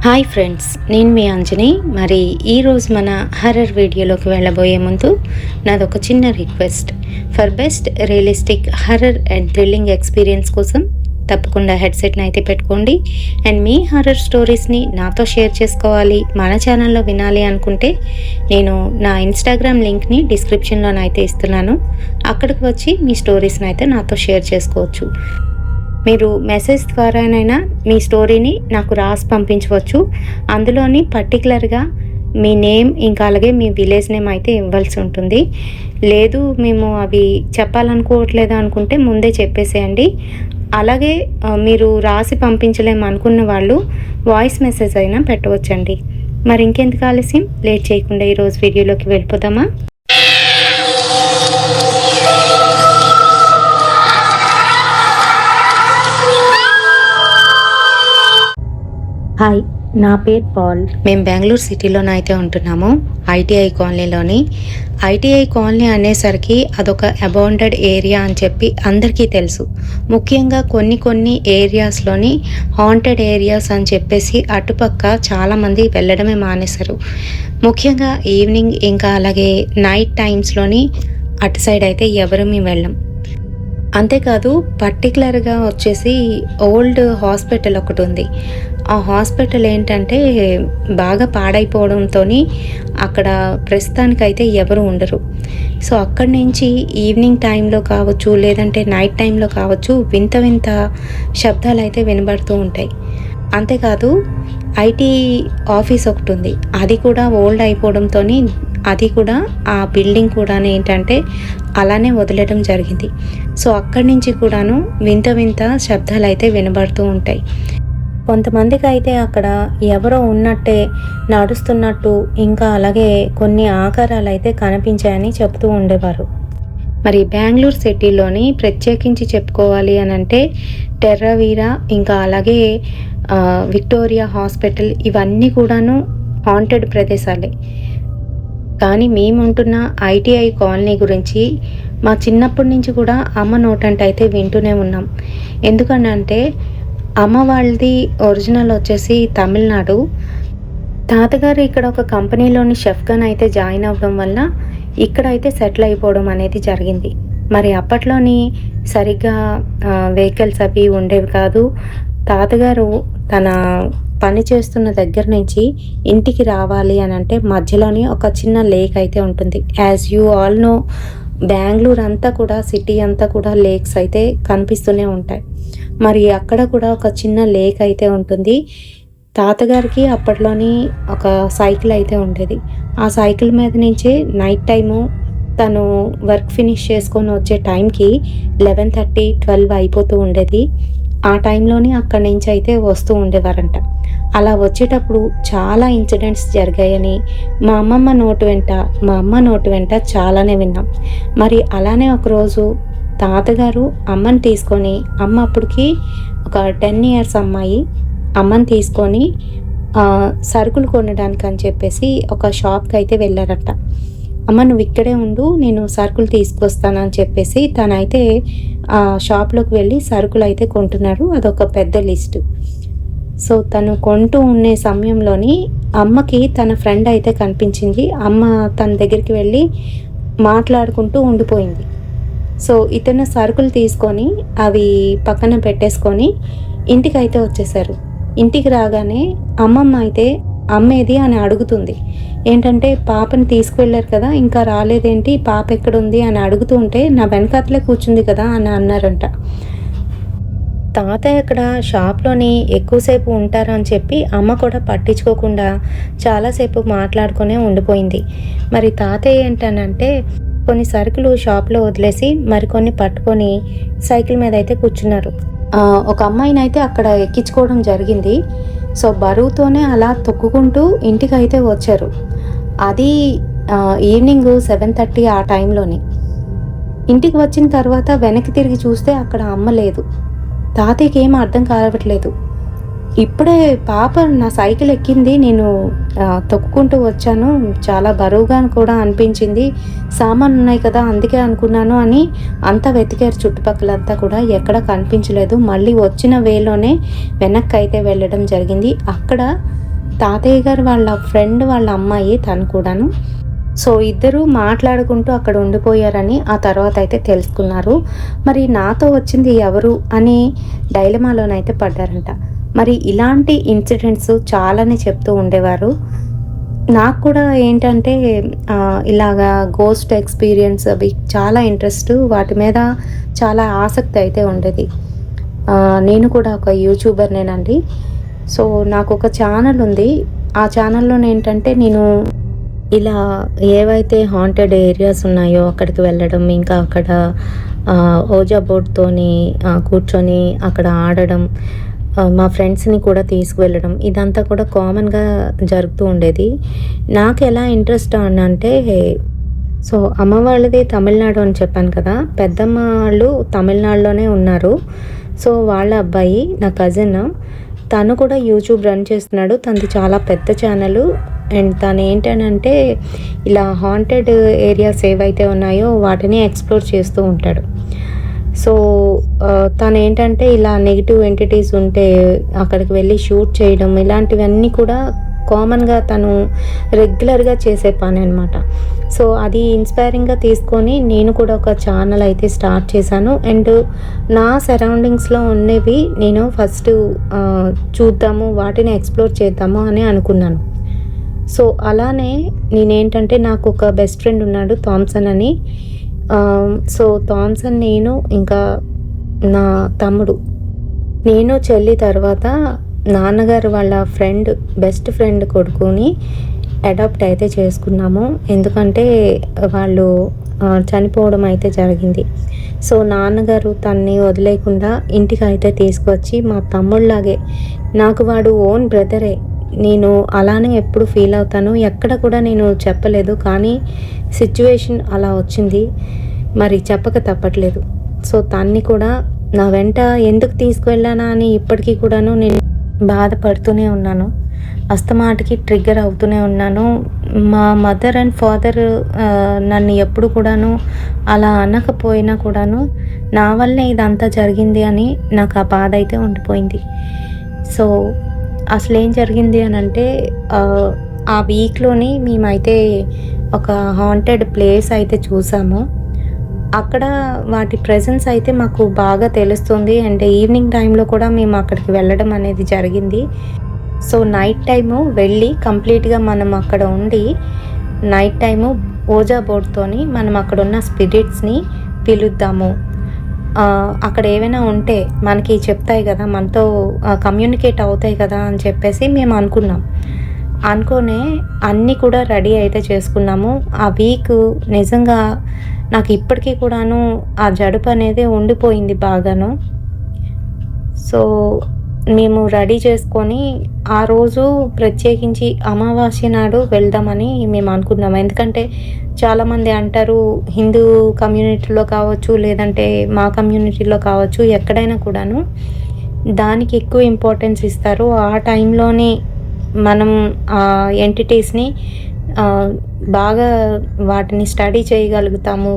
Hi friends, నేను మీ అంజని. మరి ఈరోజు మన హర్రర్ వీడియోలోకి వెళ్ళబోయే ముందు నాదొక చిన్న request. For best realistic horror and thrilling experience కోసం తప్పకుండా హెడ్సెట్ని అయితే పెట్టుకోండి. అండ్ మీ హర్రర్ స్టోరీస్ని నాతో షేర్ చేసుకోవాలి, మన ఛానల్లో వినాలి అనుకుంటే నేను నా ఇన్స్టాగ్రామ్ లింక్ని డిస్క్రిప్షన్లోనైతే ఇస్తున్నాను. అక్కడికి వచ్చి మీ స్టోరీస్ని అయితే నాతో షేర్ చేసుకోవచ్చు. మీరు మెసేజ్ ద్వారానైనా మీ స్టోరీని నాకు రాసి పంపించవచ్చు. అందులోని పర్టికులర్గా మీ నేమ్ ఇంకా అలాగే మీ విలేజ్ నేమ్ అయితే ఇవ్వాల్సి ఉంటుంది. లేదు మేము అవి చెప్పాలనుకోవట్లేదు అనుకుంటే ముందే చెప్పేసేయండి. అలాగే మీరు రాసి పంపించలేము అనుకున్న వాళ్ళు వాయిస్ మెసేజ్ అయినా పెట్టవచ్చండి. మరి ఇంకెందుకు ఆలస్యం, లేట్ చేయకుండా ఈరోజు వీడియోలోకి వెళ్ళిపోదామా? హాయ్, నా పేరు పాల్. మేము బెంగళూరు సిటీలోనైతే ఉంటున్నాము, ఐటీఐ కాలనీలోని. ఐటీఐ కాలనీ అనేసరికి అదొక అబాండెడ్ ఏరియా అని చెప్పి అందరికీ తెలుసు. ముఖ్యంగా కొన్ని ఏరియాస్లోని హాంటెడ్ ఏరియాస్ అని చెప్పేసి అటుపక్క చాలామంది వెళ్ళడమే మానేశారు. ముఖ్యంగా ఈవినింగ్ ఇంకా అలాగే నైట్ టైమ్స్లోని అటు సైడ్ అయితే ఎవరు మేము వెళ్ళం. అంతేకాదు పర్టికులర్గా వచ్చేసి ఓల్డ్ హాస్పిటల్ ఒకటి ఉంది. ఆ హాస్పిటల్ ఏంటంటే బాగా పాడైపోవడంతో అక్కడ ప్రస్తుతానికైతే ఎవరు ఉండరు. సో అక్కడి నుంచి ఈవినింగ్ టైంలో కావచ్చు, లేదంటే నైట్ టైంలో కావచ్చు, వింత వింత శబ్దాలు అయితే వినబడుతూ ఉంటాయి. అంతేకాదు ఐటీ ఆఫీస్ ఒకటి ఉంది, అది కూడా ఓల్డ్ అయిపోవడంతో అది కూడా ఆ బిల్డింగ్ కూడా ఏంటంటే అలానే వదిలేయడం జరిగింది. సో అక్కడి నుంచి కూడాను వింత వింత శబ్దాలు అయితే వినబడుతూ ఉంటాయి. కొంతమందికి అయితే అక్కడ ఎవరో ఉన్నట్టే నడుస్తున్నట్టు, ఇంకా అలాగే కొన్ని ఆకారాలు అయితే కనిపించాయని చెప్తూ ఉండేవారు. మరి బెంగళూరు సిటీలోని ప్రత్యేకించి చెప్పుకోవాలి అని అంటే టెర్రవీరా ఇంకా అలాగే విక్టోరియా హాస్పిటల్ ఇవన్నీ కూడాను హాంటెడ్ ప్రదేశాలే. కానీ మేముంటున్న ఐటీఐ కాలనీ గురించి మా చిన్నప్పటి నుంచి కూడా అమ్మ నోటంట అయితే వింటూనే ఉన్నాం. ఎందుకనంటే అమ్మ వాళ్ళది ఒరిజినల్ వచ్చేసి తమిళనాడు. తాతగారు ఇక్కడ ఒక కంపెనీలోని షెఫ్గాన్ అయితే జాయిన్ అవ్వడం వల్ల ఇక్కడైతే సెటిల్ అయిపోవడం అనేది జరిగింది. మరి అప్పట్లోని సరిగ్గా వెహికల్స్ అవి ఉండేవి కాదు. తాతగారు తన పని చేస్తున్న దగ్గర నుంచి ఇంటికి రావాలి అని అంటే మధ్యలోని ఒక చిన్న లేక్ అయితే ఉంటుంది. As you all know, Bengaluru అంతా కూడా సిటీ అంతా కూడా లేక్స్ అయితే కనిపిస్తూనే ఉంటాయి. మరి అక్కడ కూడా ఒక చిన్న లేక్ అయితే ఉంటుంది. తాతగారికి అప్పట్లోని ఒక సైకిల్ అయితే ఉండేది. ఆ సైకిల్ మీద నుంచే నైట్ టైము తను వర్క్ ఫినిష్ చేసుకొని వచ్చే టైంకి 11:30, 12 అయిపోతూ ఉండేది. ఆ టైంలోని అక్కడి నుంచి అయితే వస్తూ ఉండేవారంట. అలా వచ్చేటప్పుడు చాలా ఇన్సిడెంట్స్ జరిగాయని మా అమ్మ నోటు వెంట చాలానే విన్నాం. మరి అలానే ఒకరోజు తాతగారు అమ్మని తీసుకొని, అమ్మ అప్పటికి ఒక 10 years అమ్మాయి, అమ్మని తీసుకొని సరుకులు కొనడానికి అని చెప్పేసి ఒక షాప్కి అయితే వెళ్ళారట. అమ్మ నువ్వు ఇక్కడే ఉండు, నేను సరుకులు తీసుకొస్తానని చెప్పేసి తనైతే ఆ షాప్లోకి వెళ్ళి సరుకులు అయితే కొంటున్నారు. అదొక పెద్ద లిస్టు. సో తను కొంటూ ఉండే సమయంలోని అమ్మకి తన ఫ్రెండ్ అయితే కనిపించింది. అమ్మ తన దగ్గరికి వెళ్ళి మాట్లాడుకుంటూ ఉండిపోయింది. సో ఇతను సరుకులు తీసుకొని అవి పక్కన పెట్టేసుకొని ఇంటికి అయితే వచ్చేసారు. ఇంటికి రాగానే అమ్మమ్మ అయితే అమ్మేది అని అడుగుతుంది. ఏంటంటే పాపని తీసుకువెళ్ళారు కదా, ఇంకా రాలేదేంటి, పాప ఎక్కడుంది అని అడుగుతూ ఉంటే నా వెనకాతలే కూర్చుంది కదా అని అన్నారంట. తాతయ్య అక్కడ షాప్లోని ఎక్కువసేపు ఉంటారని చెప్పి అమ్మ కూడా పట్టించుకోకుండా చాలాసేపు మాట్లాడుకునే ఉండిపోయింది. మరి తాతయ్య ఏంటనంటే కొన్ని సరుకులు షాప్లో వదిలేసి మరికొన్ని పట్టుకొని సైకిల్ మీద అయితే కూర్చున్నారు. ఒక అమ్మాయిని అయితే అక్కడ ఎక్కించుకోవడం జరిగింది. సో బరువుతోనే అలా తొక్కుకుంటూ ఇంటికి అయితే వచ్చారు. అది ఈవినింగ్ 7:30 ఆ టైంలోని. ఇంటికి వచ్చిన తర్వాత వెనక్కి తిరిగి చూస్తే అక్కడ అమ్మ లేదు. తాతయ్యకి ఏం అర్థం కావట్లేదు. ఇప్పుడే పాప నా సైకిల్ ఎక్కింది, నేను తొక్కుకుంటూ వచ్చాను, చాలా బరువుగా కూడా అనిపించింది, సామాన్లు ఉన్నాయి కదా అందుకే అనుకున్నాను అని అంతా వెతికారు. చుట్టుపక్కలంతా కూడా ఎక్కడ కనిపించలేదు. మళ్ళీ వచ్చిన వేలోనే వెనక్కి అయితే వెళ్ళడం జరిగింది. అక్కడ తాతయ్య గారు వాళ్ళ ఫ్రెండ్ వాళ్ళ అమ్మాయి తను కూడాను. సో ఇద్దరు మాట్లాడుకుంటూ అక్కడ ఉండిపోయారని ఆ తర్వాత అయితే తెలుసుకున్నారు. మరి నాతో వచ్చింది ఎవరు అని డైలమాలోనైతే పడ్డారంట. మరి ఇలాంటి ఇన్సిడెంట్స్ చాలానే చెప్తూ ఉండేవారు. నాకు కూడా ఏంటంటే ఇలాగా గోస్ట్ ఎక్స్పీరియన్స్ అవి చాలా ఇంట్రెస్ట్, వాటి మీద చాలా ఆసక్తి అయితే ఉండేది. నేను కూడా ఒక యూట్యూబర్నేనండి. సో నాకు ఒక ఛానల్ ఉంది. ఆ ఛానల్లో ఏంటంటే నేను ఇలా ఏవైతే హాంటెడ్ ఏరియాస్ ఉన్నాయో అక్కడికి వెళ్ళడం, ఇంకా అక్కడ ఓజా బోర్డ్తోని కూర్చొని అక్కడ ఆడడం, మా ఫ్రెండ్స్ని కూడా తీసుకువెళ్ళడం, ఇదంతా కూడా కామన్గా జరుగుతూ ఉండేది. నాకు ఎలా ఇంట్రెస్ట్ అంటే, సో అమ్మ వాళ్ళది తమిళనాడు అని చెప్పాను కదా, పెద్దమ్మ వాళ్ళు తమిళనాడులోనే ఉన్నారు. సో వాళ్ళ అబ్బాయి నా కజిన్, తను కూడా యూట్యూబ్ రన్ చేస్తున్నాడు. తనది చాలా పెద్ద ఛానల్. అండ్ తను ఏంటంటే ఇలా హాంటెడ్ ఏరియాస్ ఏవైతే ఉన్నాయో వాటిని ఎక్స్ప్లోర్ చేస్తూ ఉంటాడు. సో తను ఏంటంటే ఇలా నెగిటివ్ ఎంటిటీస్ ఉంటే అక్కడికి వెళ్ళి షూట్ చేయడం, ఇలాంటివన్నీ కూడా కామన్గా తను రెగ్యులర్గా చేసే పని అనమాట. సో అది ఇన్స్పైరింగ్గా తీసుకొని నేను కూడా ఒక ఛానల్ అయితే స్టార్ట్ చేశాను. అండ్ నా సరౌండింగ్స్లో ఉన్నవి నేను ఫస్ట్ చూద్దాము, వాటిని ఎక్స్ప్లోర్ చేద్దాము అని అనుకున్నాను. సో అలానే నేనేంటంటే నాకు ఒక బెస్ట్ ఫ్రెండ్ ఉన్నాడు, థామ్సన్ అని. సో థామ్సన్, నేను ఇంకా నా తమ్ముడు, నేను చెల్లి తర్వాత నాన్నగారు వాళ్ళ ఫ్రెండ్, బెస్ట్ ఫ్రెండ్ కొడుకుని అడాప్ట్ అయితే చేసుకున్నాము. ఎందుకంటే వాళ్ళు చనిపోవడం అయితే జరిగింది. సో నాన్నగారు తన్ని వదిలేకుండా ఇంటికి అయితే తీసుకొచ్చి, మా తమ్ముళ్ళలాగే, నాకు వాడు ఓన్ బ్రదరే. నేను అలానే ఎప్పుడు ఫీల్ అవుతాను. ఎక్కడ కూడా నేను చెప్పలేదు, కానీ సిచ్యువేషన్ అలా వచ్చింది, మరి చెప్పక తప్పట్లేదు. సో తన్ని కూడా నా వెంట ఎందుకు తీసుకువెళ్ళానా అని ఇప్పటికీ కూడాను నేను బాధపడుతూనే ఉన్నాను. అస్తమాటికి ట్రిగ్గర్ అవుతూనే ఉన్నాను. మా మదర్ అండ్ ఫాదర్ నన్ను ఎప్పుడు కూడాను అలా అనకపోయినా కూడాను నా వల్లే ఇదంతా జరిగింది అని నాకు ఆ బాధ అయితే ఉండిపోయింది. సో అసలు ఏం జరిగింది అని అంటే, ఆ వీక్లోని మేమైతే ఒక హాంటెడ్ ప్లేస్ అయితే చూసాము. అక్కడ వాటి ప్రెజెన్స్ అయితే మాకు బాగా తెలుస్తుంది. అండ్ ఈవినింగ్ టైంలో కూడా మేము అక్కడికి వెళ్ళడం అనేది జరిగింది. సో నైట్ టైము వెళ్ళి కంప్లీట్గా మనం అక్కడ ఉండి, నైట్ టైము ఓజా బోర్డ్తోని మనం అక్కడ ఉన్న స్పిరిట్స్ని పిలుద్దాము, అక్కడ ఏవైనా ఉంటే మనకి చెప్తాయి కదా, మనతో కమ్యూనికేట్ అవుతాయి కదా అని చెప్పేసి మేము అనుకునే అన్నీ కూడా రెడీ అయితే చేసుకున్నాము. ఆ వీక్ నిజంగా నాకు ఇప్పటికీ కూడాను ఆ జడుపు అనేది ఉండిపోయింది బాగాను. సో మేము రెడీ చేసుకొని ఆ రోజు ప్రత్యేకించి అమావాస్య నాడు వెళ్దామని మేము అనుకున్నాము. ఎందుకంటే చాలామంది అంటారు, హిందూ కమ్యూనిటీలో కావచ్చు, లేదంటే మా కమ్యూనిటీలో కావచ్చు, ఎక్కడైనా కూడాను దానికి ఎక్కువ ఇంపార్టెన్స్ ఇస్తారు. ఆ టైంలోనే మనం ఆ ఎంటిటీస్ని బాగా వాటిని స్టడీ చేయగలుగుతాము,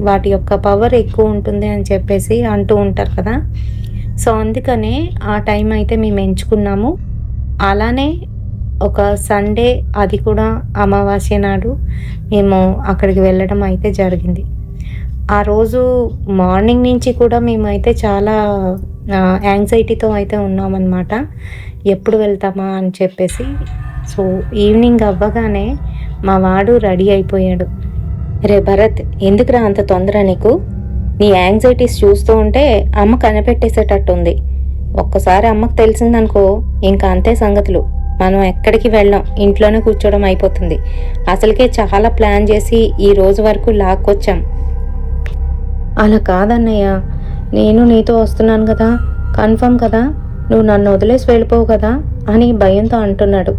వాటి యొక్క పవర్ ఎక్కువ ఉంటుంది అని చెప్పేసి అంటూ ఉంటారు కదా. సో అందుకనే ఆ టైం అయితే మేము ఎంచుకున్నాము. అలానే ఒక సండే, అది కూడా అమావాస్య నాడు మేము అక్కడికి వెళ్ళడం అయితే జరిగింది. ఆ రోజు మార్నింగ్ నుంచి కూడా మేమైతే చాలా యాంగ్జైటీతో అయితే ఉన్నామన్నమాట, ఎప్పుడు వెళ్తామా అని చెప్పేసి. సో ఈవినింగ్ అవ్వగానే మా వాడు రెడీ అయిపోయాడు. రే భరత్, ఎందుకురా అంత తొందర నీకు? నీ యాంగ్జైటీస్ చూస్తూ ఉంటే అమ్మ కనిపెట్టేసేటట్టుంది. ఒక్కసారి అమ్మకు తెలిసిందనుకో ఇంకా అంతే సంగతులు. మనం ఎక్కడికి వెళ్ళాం, ఇంట్లోనే కూర్చోవడం అయిపోతుంది. అసలుకే చాలా ప్లాన్ చేసి ఈ రోజు వరకు లాక్కొచ్చాం. అలా కాదన్నయ్య, నేను నీతో వస్తున్నాను కదా, కన్ఫర్మ్ కదా, నువ్వు నన్ను వదిలేసి వెళ్ళిపోవు కదా అని భయంతో అంటున్నాడు.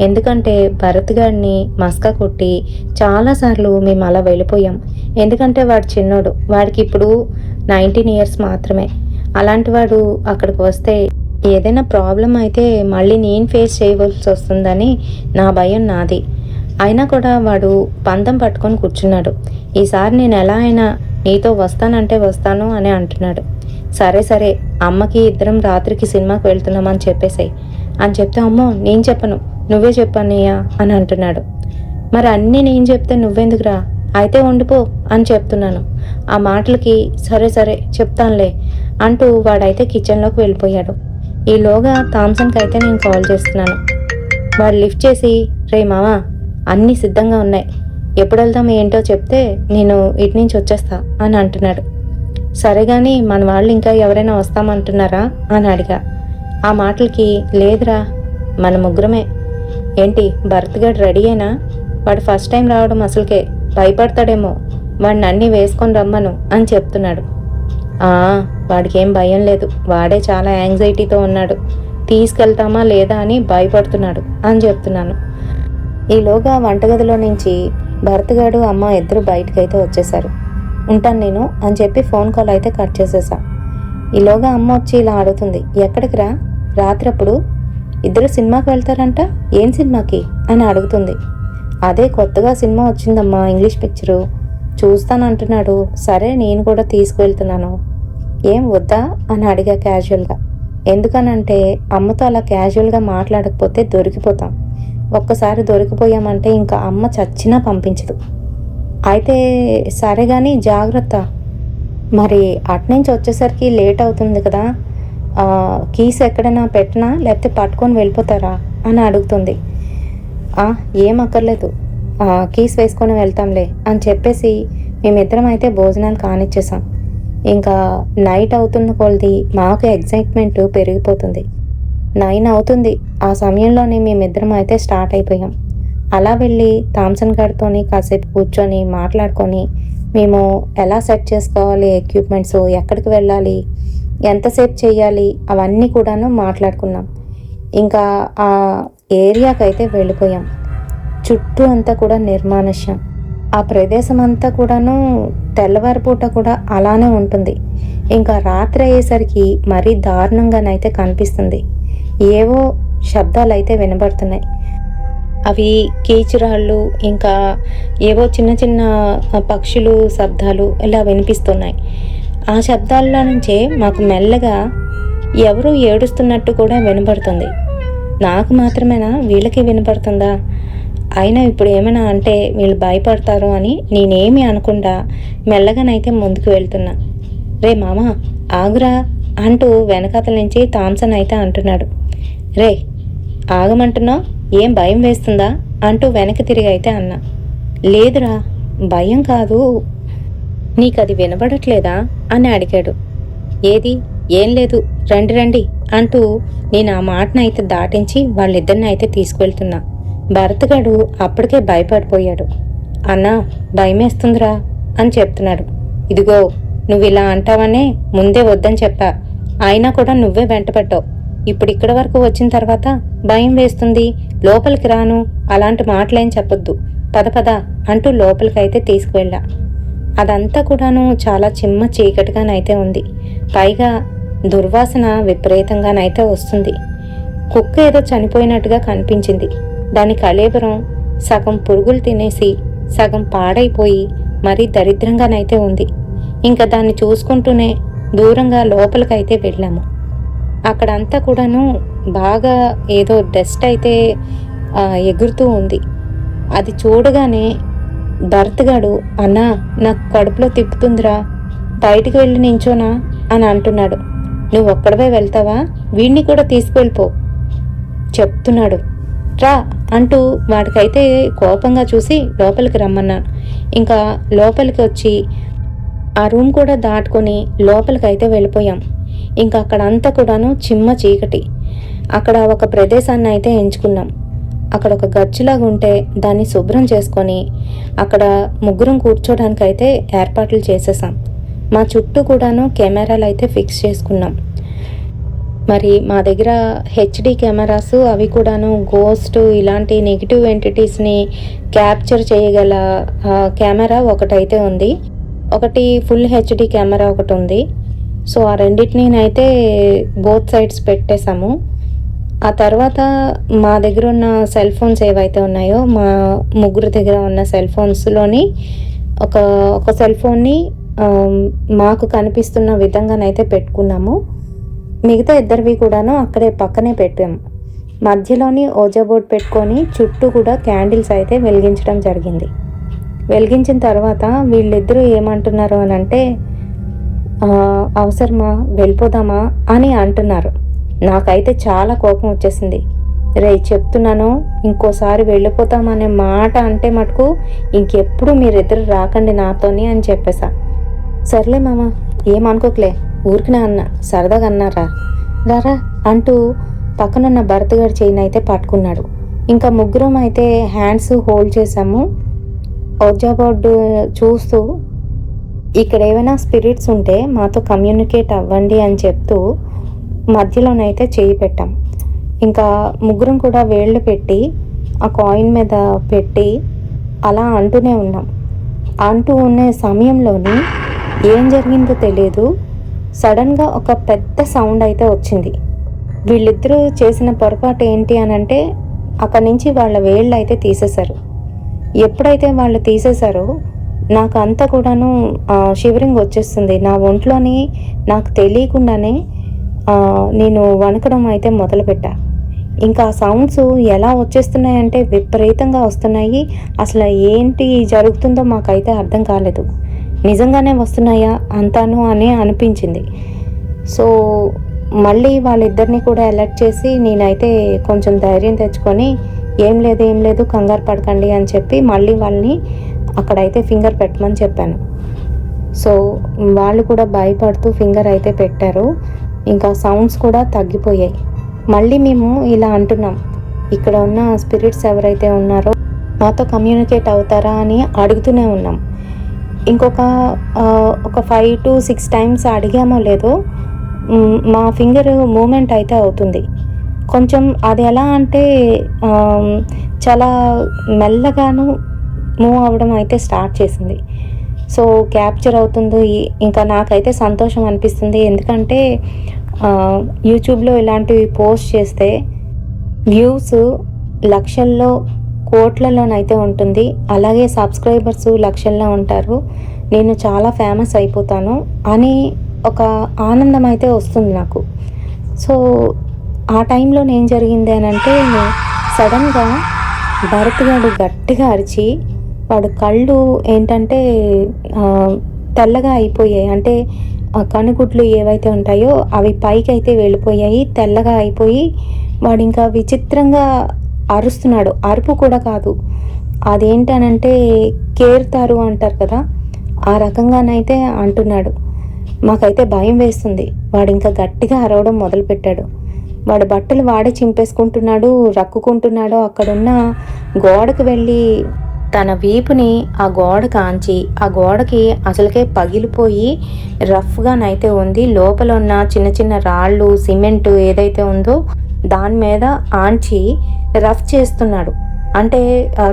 ఎందుకంటే భరత్ గారిని మస్కా కొట్టి చాలాసార్లు మేము అలా వెళ్ళిపోయాం. ఎందుకంటే వాడు చిన్నోడు, వాడికి ఇప్పుడు 19 years మాత్రమే. అలాంటి వాడు అక్కడికి వస్తే ఏదైనా ప్రాబ్లం అయితే మళ్ళీ నేను ఫేస్ చేయవలసి వస్తుందని నా భయం నాది. అయినా కూడా వాడు పందెం పట్టుకొని కూర్చున్నాడు. ఈసారి నేను ఎలా అయినా నీతో వస్తానంటే వస్తాను అని అంటున్నాడు. సరే అమ్మకి ఇద్దరం రాత్రికి సినిమాకి వెళ్తున్నామని చెప్పేసాయి అని చెప్తే, అమ్మో నేను చెప్పను, నువ్వే చెప్పన్నయ్య అని అంటున్నాడు. మరి అన్నీ నేను చెప్తే నువ్వెందుకురా, అయితే ఉండిపో అని చెప్తున్నాను. ఆ మాటలకి సరే సరే చెప్తానులే అంటూ వాడైతే కిచెన్లోకి వెళ్ళిపోయాడు. ఈలోగా థామ్సన్కి అయితే నేను కాల్ చేస్తున్నాను. వాడు లిఫ్ట్ చేసి, రే మావా అన్నీ సిద్ధంగా ఉన్నాయి, ఎప్పుడు వెళ్దాం ఏంటో చెప్తే నేను ఇటు నుంచి వచ్చేస్తా అని అంటున్నాడు. సరే కానీ మన వాళ్ళు ఇంకా ఎవరైనా వస్తామంటున్నారా అని అడిగా. ఆ మాటలకి లేదురా మన ముగ్గురమే. ఏంటి భరత్గాడు రెడీ అయినా? వాడు ఫస్ట్ టైం రావడం అసలుకే భయపడతాడేమో, వాడిని అన్నీ వేసుకొని రమ్మను అని చెప్తున్నాడు. వాడికి ఏం భయం లేదు, వాడే చాలా యాంగ్జైటీతో ఉన్నాడు, తీసుకెళ్తామా లేదా అని భయపడుతున్నాడు అని చెప్తున్నాను. ఈలోగా వంటగదిలో నుంచి భరత్గాడు అమ్మ ఇద్దరు బయటకైతే వచ్చేసారు. ఉంటాను నేను అని చెప్పి ఫోన్ కాల్ అయితే కట్ చేసేసా. ఈలోగా అమ్మ వచ్చి ఇలా అడుగుతుంది, ఎక్కడికి రా, రాత్రప్పుడు ఇద్దరు సినిమాకి వెళ్తారంట, ఏం సినిమాకి అని అడుగుతుంది. అదే కొత్తగా సినిమా వచ్చిందమ్మా, ఇంగ్లీష్ పిక్చరు చూస్తానంటున్నాడు, సరే నేను కూడా తీసుకువెళ్తున్నాను. ఏం వద్దా అని అడిగా క్యాజువల్గా. ఎందుకనంటే అమ్మతో అలా క్యాజువల్గా మాట్లాడకపోతే దొరికిపోతాం, ఒక్కసారి దొరికిపోయామంటే ఇంకా అమ్మ చచ్చినా పంపించదు. అయితే సరే కానీ జాగ్రత్త, మరి అట్నుంచి వచ్చేసరికి లేట్ అవుతుంది కదా, కీస్ ఎక్కడైనా పెట్టినా లేకపోతే పట్టుకొని వెళ్ళిపోతారా అని అడుగుతుంది. ఏం అక్కర్లేదు, కీస్ వేసుకొని వెళ్తాంలే అని చెప్పేసి మేమిద్దరం అయితే భోజనాలు కానిచ్చేసాం. ఇంకా నైట్ అవుతున్న కొలది మాకు ఎగ్జైట్మెంట్ పెరిగిపోతుంది. 9 అవుతుంది. ఆ సమయంలోనే మేమిద్దరం అయితే స్టార్ట్ అయిపోయాం. అలా వెళ్ళి థామ్సన్ గారితోని కాసేపు కూర్చొని మాట్లాడుకొని మేము ఎలా సెట్ చేసుకోవాలి ఎక్విప్మెంట్స్, ఎక్కడికి వెళ్ళాలి, ఎంతసేపు చేయాలి అవన్నీ కూడాను మాట్లాడుకున్నాం. ఇంకా ఆ ఏరియాకి అయితే వెళ్ళిపోయాం. చుట్టూ అంతా కూడా నిర్మానుష్యం. ఆ ప్రదేశం అంతా కూడాను తెల్లవారిపూట కూడా అలానే ఉంటుంది. ఇంకా రాత్రి అయ్యేసరికి మరీ దారుణంగానైతే కనిపిస్తుంది. ఏవో శబ్దాలు అయితే వినబడుతున్నాయి. అవి కీచురాళ్ళు, ఇంకా ఏవో చిన్న చిన్న పక్షులు శబ్దాలు ఇలా వినిపిస్తున్నాయి. ఆ శబ్దాల్లో నుంచే మాకు మెల్లగా ఎవరో ఏడుస్తున్నట్టు కూడా వినబడుతుంది. నాకు మాత్రమేనా, వీళ్ళకి వినపడుతుందా? అయినా ఇప్పుడు ఏమైనా అంటే వీళ్ళు భయపడతారు అని నేనేమి అనకుండా మెల్లగానైతే ముందుకు వెళ్తున్నా. రే మామ ఆగురా అంటూ వెనకాతల నుంచి థామ్సన్ అయితే అంటున్నాడు. రే ఆగమంటున్నావు, ఏం భయం వేస్తుందా అంటూ వెనక్కి తిరిగి అయితే అన్నా. లేదురా భయం కాదు, నీకు అది వినబడట్లేదా అని అడిగాడు. ఏది, ఏం లేదు, రండి రండి అంటూ నేను ఆ మాటనైతే దాటించి వాళ్ళిద్దరిని అయితే తీసుకువెళ్తున్నా. భరత్గాడు అప్పటికే భయపడిపోయాడు. అన్నా భయమేస్తుందిరా అని చెప్తున్నాడు. ఇదిగో నువ్వు ఇలా అంటావనే ముందే వద్దని చెప్పా, అయినా కూడా నువ్వే వెంటపడ్డావు. ఇప్పుడు ఇక్కడ వరకు వచ్చిన తర్వాత భయం వేస్తుంది, లోపలికి రాను, అలాంటి మాటలేం చెప్పొద్దు, పద పద అంటూ లోపలికైతే తీసుకువెళ్ళా. అదంతా కూడాను చాలా చిమ్మ చీకటిగానైతే ఉంది. పైగా దుర్వాసన విపరీతంగానైతే వస్తుంది. కుక్క ఏదో చనిపోయినట్టుగా కనిపించింది. దాని కళేబరం సగం పురుగులు తినేసి సగం పాడైపోయి మరీ దరిద్రంగానైతే ఉంది. ఇంకా దాన్ని చూసుకుంటూనే దూరంగా లోపలికైతే వెళ్ళాము. అక్కడంతా కూడాను బాగా ఏదో డస్ట్ అయితే ఎగురుతూ ఉంది. అది చూడగానే భరత్గాడు, అన్నా నాకు కడుపులో తిప్పుతుందిరా, బయటికి వెళ్ళి నించోనా అని అంటున్నాడు. నువ్వు ఒక్కడవే వెళ్తావా, వీడిని కూడా తీసుకువెళ్ళిపో చెప్తున్నాడు. రా అంటూ వాడికైతే కోపంగా చూసి లోపలికి రమ్మన్నాను. ఇంకా లోపలికి వచ్చి ఆ రూమ్ కూడా దాటుకొని లోపలికైతే వెళ్ళిపోయాం. ఇంకా అక్కడంతా కూడాను చిమ్మ చీకటి. అక్కడ ఒక ప్రదేశాన్ని అయితే ఎంచుకున్నాం. అక్కడ ఒక గచ్చులాగా ఉంటే దాన్ని శుభ్రం చేసుకొని అక్కడ ముగ్గురం కూర్చోడానికి అయితే ఏర్పాట్లు చేసేసాం. మా చుట్టూ కూడాను కెమెరాలు అయితే ఫిక్స్ చేసుకున్నాం. మరి మా దగ్గర హెచ్డి కెమెరాస్, అవి కూడాను గోస్ట్ ఇలాంటి నెగిటివ్ ఎంటిటీస్ని క్యాప్చర్ చేయగల కెమెరా ఒకటైతే ఉంది. ఒకటి ఫుల్ హెచ్డి కెమెరా ఒకటి ఉంది. సో ఆ రెండింటిని అయితే బోత్ సైడ్స్ పెట్టేశాము. ఆ తర్వాత మా దగ్గర ఉన్న సెల్ ఫోన్స్ ఏవైతే ఉన్నాయో, మా ముగ్గురు దగ్గర ఉన్న సెల్ ఫోన్స్లోని ఒక సెల్ ఫోన్ని మాకు కనిపిస్తున్న విధంగానైతే పెట్టుకున్నాము. మిగతా ఇద్దరివి కూడాను అక్కడే పక్కనే పెట్టాము. మధ్యలోని ఓజా బోర్డ్ పెట్టుకొని చుట్టూ కూడా క్యాండిల్స్ అయితే వెలిగించడం జరిగింది. వెలిగించిన తర్వాత వీళ్ళిద్దరూ ఏమంటున్నారు అని అంటే, అవసరమా, వెళ్ళిపోదామా అని అంటున్నారు. నాకైతే చాలా కోపం వచ్చేసింది. రే చెప్తున్నాను, ఇంకోసారి వెళ్ళిపోతామనే మాట అంటే మటుకు ఇంకెప్పుడు మీరిద్దరు రాకండి నాతోని అని చెప్పేసా. సర్లే మామ, ఏమనుకోకలే, ఊరికినా అన్న, సరదాగా అన్నారా, రారా అంటూ పక్కనున్న భరత్ గారి చైన్ అయితే పట్టుకున్నాడు. ఇంకా ముగ్గురం అయితే హ్యాండ్స్ హోల్డ్ చేసాము. ఓజా బోర్డు చూస్తూ ఇక్కడ ఏమైనా స్పిరిట్స్ ఉంటే మాతో కమ్యూనికేట్ అవ్వండి అని చెప్తూ మధ్యలోనైతే చేయి పెట్టాం. ఇంకా ముగ్గురం కూడా వేళ్ళు పెట్టి ఆ కాయిన్ మీద పెట్టి అలా అంటూనే ఉన్నాం. అంటూ ఉన్న సమయంలోని ఏం జరిగిందో తెలియదు, సడన్గా ఒక పెద్ద సౌండ్ అయితే వచ్చింది. వీళ్ళిద్దరూ చేసిన పొరపాటు ఏంటి అని అంటే, అక్కడి నుంచి వాళ్ళ వేళ్ళు అయితే తీసేశారు. ఎప్పుడైతే వాళ్ళు తీసేశారో నాకు అంతా కూడాను షివరింగ్ వచ్చేస్తుంది. నా ఒంట్లోని నాకు తెలియకుండానే నేను వణకడం అయితే మొదలుపెట్టా. ఇంకా సౌండ్స్ ఎలా వచ్చేస్తున్నాయంటే విపరీతంగా వస్తున్నాయి. అసలు ఏంటి జరుగుతుందో మాకైతే అర్థం కాలేదు. నిజంగానే వస్తున్నాయా అంతాను అని అనిపించింది. సో మళ్ళీ వాళ్ళిద్దరిని కూడా అలర్ట్ చేసి నేనైతే కొంచెం ధైర్యం తెచ్చుకొని ఏం లేదు కంగారు పడకండి అని చెప్పి మళ్ళీ వాళ్ళని అక్కడైతే ఫింగర్ పెట్టమని చెప్పాను. సో వాళ్ళు కూడా భయపడుతూ ఫింగర్ అయితే పెట్టారు. ఇంకా సౌండ్స్ కూడా తగ్గిపోయాయి. మళ్ళీ మేము ఇలా అంటున్నాం, ఇక్కడ ఉన్న స్పిరిట్స్ ఎవరైతే ఉన్నారో మాతో కమ్యూనికేట్ అవుతారా అని అడుగుతూనే ఉన్నాం. ఇంకొక 5 to 6 టైమ్స్ అడిగామో లేదో మా ఫింగర్ మూమెంట్ అయితే అవుతుంది. కొంచెం అది ఎలా అంటే చాలా మెల్లగాను మూవ్ అవ్వడం అయితే స్టార్ట్ చేసింది. సో క్యాప్చర్ అవుతుంది. ఇంకా నాకైతే సంతోషం అనిపిస్తుంది. ఎందుకంటే యూట్యూబ్లో ఇలాంటివి పోస్ట్ చేస్తే వ్యూస్ లక్షల్లో కోట్లలోనైతే ఉంటుంది. అలాగే సబ్స్క్రైబర్స్ లక్షల్లో ఉంటారు. నేను చాలా ఫేమస్ అయిపోతాను అని ఒక ఆనందం అయితే వస్తుంది నాకు. సో ఆ టైంలో ఏం జరిగింది అని అంటే, సడన్గా భరత్ గారు గట్టిగా అరిచి వాడు కళ్ళు ఏంటంటే తెల్లగా అయిపోయాయి. అంటే కనుగుడ్లు ఏవైతే ఉంటాయో అవి పైకి అయితే వెళ్ళిపోయాయి, తెల్లగా అయిపోయి వాడు ఇంకా విచిత్రంగా అరుస్తున్నాడు. అరుపు కూడా కాదు, అదేంటనంటే కేరుతారు అంటారు కదా, ఆ రకంగానైతే అంటున్నాడు. మాకైతే భయం వేస్తుంది. వాడు ఇంకా గట్టిగా అరవడం మొదలుపెట్టాడు. వాడు బట్టలు వాడే చింపేసుకుంటున్నాడు, రక్కుకుంటున్నాడు. అక్కడున్న గోడకు వెళ్ళి తన వీపుని ఆ గోడ కాంచి ఆ గోడకి అసలుకే పగిలిపోయి రఫ్గానైతే ఉంది. లోపల ఉన్న చిన్న చిన్న రాళ్ళు, సిమెంటు ఏదైతే ఉందో దాని మీద ఆంచి రఫ్ చేస్తున్నాడు, అంటే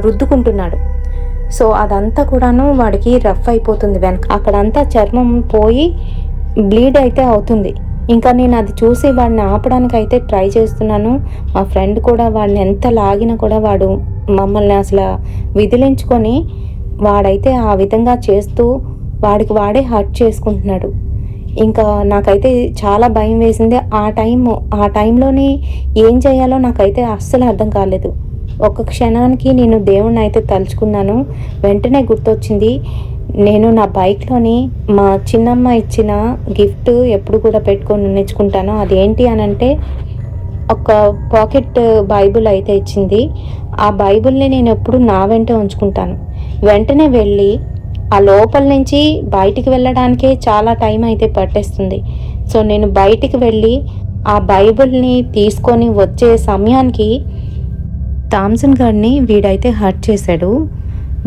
రుద్దుకుంటున్నాడు. సో అదంతా కూడాను వాడికి రఫ్ అయిపోతుంది. వెనక అక్కడంతా చర్మం పోయి బ్లీడ్ అయితే అవుతుంది. ఇంకా నేను అది చూసి వాడిని ఆపడానికి అయితే ట్రై చేస్తున్నాను. మా ఫ్రెండ్ కూడా వాడిని ఎంత లాగినా కూడా వాడు మమ్మల్ని అసలు విదిలించుకొని వాడైతే ఆ విధంగా చేస్తూ వాడికి వాడే హర్ట్ చేసుకుంటున్నాడు. ఇంకా నాకైతే చాలా భయం వేసింది. ఆ టైంలోని ఏం చేయాలో నాకైతే అస్సలు అర్థం కాలేదు. ఒక్క క్షణానికి నేను దేవుణ్ణి అయితే తలుచుకున్నాను. వెంటనే గుర్తొచ్చింది, నేను నా బైక్లోని మా చిన్నమ్మ ఇచ్చిన గిఫ్ట్ ఎప్పుడు కూడా పెట్టుకొని ఉంచుకుంటాను. అదేంటి అని అంటే ఒక పాకెట్ బైబుల్ అయితే ఇచ్చింది. ఆ బైబుల్ని నేను ఎప్పుడు నా వెంట ఉంచుకుంటాను. వెంటనే వెళ్ళి ఆ లోపల నుంచి బయటికి వెళ్ళడానికే చాలా టైం అయితే పట్టేస్తుంది. సో నేను బయటికి వెళ్ళి ఆ బైబుల్ని తీసుకొని వచ్చే సమయానికి థామ్సన్ గారిని వీడైతే హర్ట్ చేశాడు.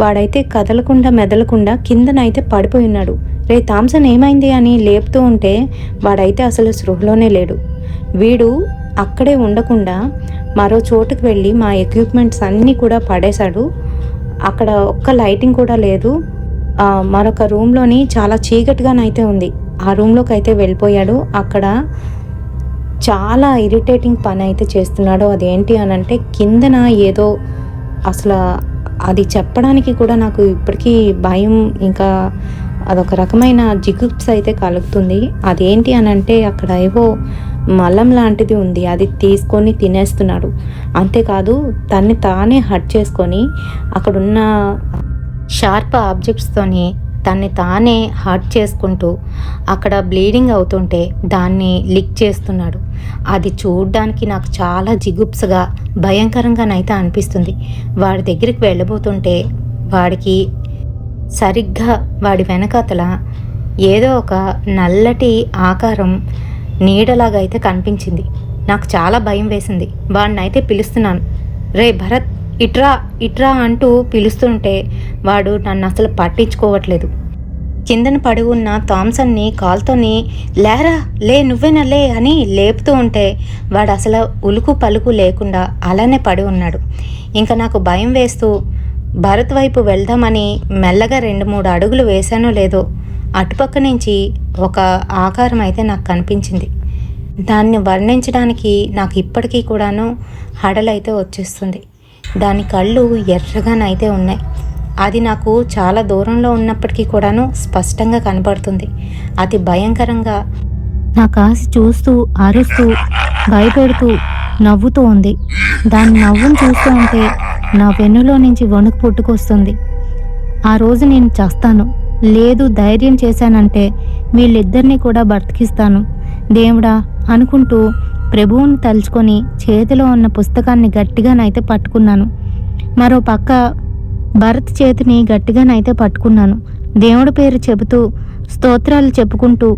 వాడైతే కదలకుండా మెదలకుండా కిందనైతే పడిపోయి ఉన్నాడు. రే థామ్సన్ ఏమైంది అని లేపుతూ ఉంటే వాడైతే అసలు స్పృహలోనే లేడు. వీడు అక్కడే ఉండకుండా మరో చోటుకు వెళ్ళి మా ఎక్విప్మెంట్స్ అన్నీ కూడా పడేశాడు. అక్కడ ఒక్క లైటింగ్ కూడా లేదు. మరొక రూమ్లోని చాలా చీకటిగానైతే ఉంది. ఆ రూమ్లోకి అయితే వెళ్ళిపోయాడు. అక్కడ చాలా ఇరిటేటింగ్ పని అయితే చేస్తున్నాడు. అదేంటి అని అంటే కిందన ఏదో అసలు అది చెప్పడానికి కూడా నాకు ఇప్పటికీ భయం, ఇంకా అదొక రకమైన జిగుప్స్ అయితే కలుగుతుంది. అదేంటి అని అంటే అక్కడ ఏవో మలం లాంటిది ఉంది, అది తీసుకొని తినేస్తున్నాడు. అంతేకాదు తన్ని తానే హర్ట్ చేసుకొని అక్కడున్న షార్ప్ ఆబ్జెక్ట్స్తోని తన్ని తానే హర్ట్ చేసుకుంటూ అక్కడ బ్లీడింగ్ అవుతుంటే దాన్ని లిక్ చేస్తున్నాడు. అది చూడ్డానికి నాకు చాలా జిగుప్సగా భయంకరంగానైతే అనిపిస్తుంది. వాడి దగ్గరికి వెళ్ళబోతుంటే వాడికి సరిగ్గా వాడి వెనకాతల ఏదో ఒక నల్లటి ఆకారం నీడలాగా అయితే కనిపించింది. నాకు చాలా భయం వేసింది. వాడినైతే పిలుస్తున్నాను, రే భరత్ ఇట్రా ఇట్రా అంటూ పిలుస్తుంటే వాడు నన్ను అసలు పట్టించుకోవట్లేదు. కిందన పడి ఉన్న థామ్సన్ని కాల్తోని లేరా లే నువ్వేనా లే అని లేపుతూ ఉంటే వాడు అసలు ఉలుకు పలుకు లేకుండా అలానే పడి ఉన్నాడు. ఇంకా నాకు భయం వేస్తూ భరత్ వైపు వెళ్దామని మెల్లగా 2-3 అడుగులు వేశానో లేదో అటుపక్క నుంచి ఒక ఆకారం అయితే నాకు కనిపించింది. దాన్ని వర్ణించడానికి నాకు ఇప్పటికీ కూడాను హడలైతే వచ్చేస్తుంది. దాని కళ్ళు ఎర్రగానైతే ఉన్నాయి. అది నాకు చాలా దూరంలో ఉన్నప్పటికీ కూడాను స్పష్టంగా కనపడుతుంది. అతి భయంకరంగా నా కాసి చూస్తూ అరుస్తూ భయపెడుతూ నవ్వుతూ ఉంది. దాని నవ్వును చూస్తూ ఉంటే నా వెన్నులో నుంచి వణుకు పుట్టుకొస్తుంది. ఆ రోజు నేను చస్తాను, లేదు ధైర్యం చేశానంటే వీళ్ళిద్దరినీ కూడా బ్రతికిస్తాను దేవుడా అనుకుంటూ ప్రభువుని తలుచుకొని చేతిలో ఉన్న పుస్తకాన్ని గట్టిగానైతే పట్టుకున్నాను. మరో పక్క భరత్ చేతిని గట్టిగానైతే పట్టుకున్నాను. దేవుడి పేరు చెబుతూ స్తోత్రాలు చెప్పుకుంటూ